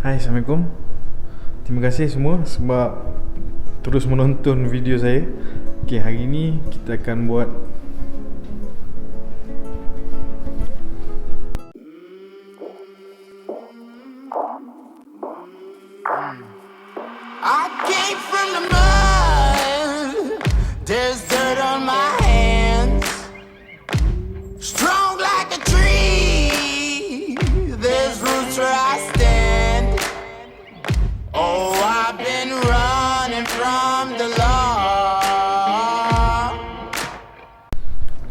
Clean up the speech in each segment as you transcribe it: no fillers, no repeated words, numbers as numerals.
Hai, Assalamualaikum. Terima kasih semua sebab terus menonton video saya. Okay, hari ni kita akan buat I came from the mud. There's dirt on my hands. Strong like a tree. There's roots where I stand. Oh, I've been running from the law.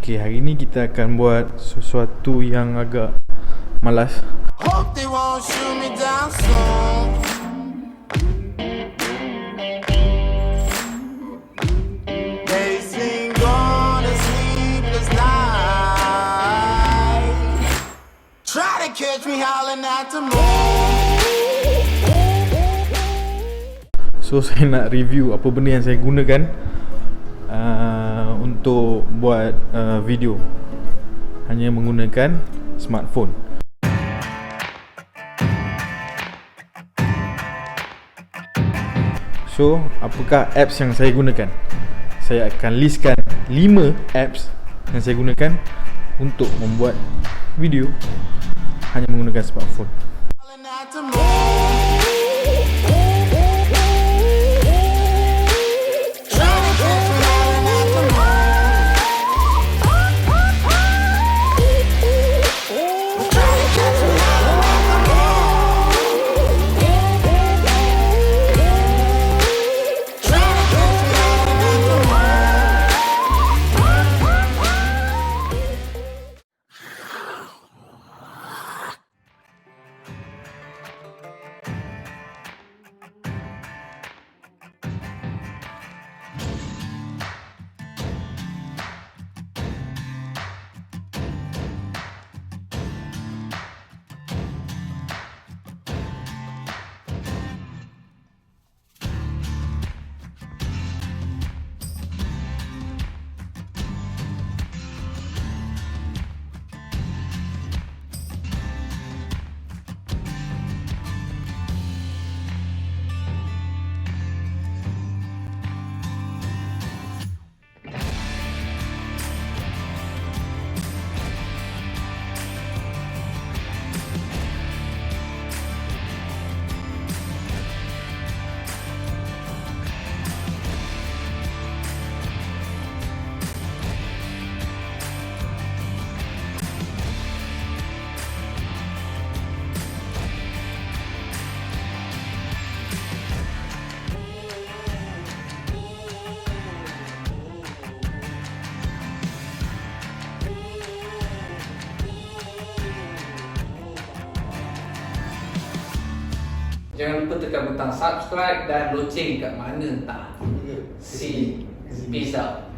Okay, hari ni kita akan buat sesuatu yang agak malas. Hope they won't shoot me down soon. They sing on a sleepless night. Try to catch me howling at the moon. So saya nak review apa benda yang saya gunakan untuk buat video. Hanya menggunakan smartphone. So, apakah apps yang saya gunakan? Saya akan listkan 5 apps yang saya gunakan untuk membuat video hanya menggunakan smartphone. Howling at the moon. Jangan lupa tekan butang subscribe dan loceng kat mana entah. See, peace out.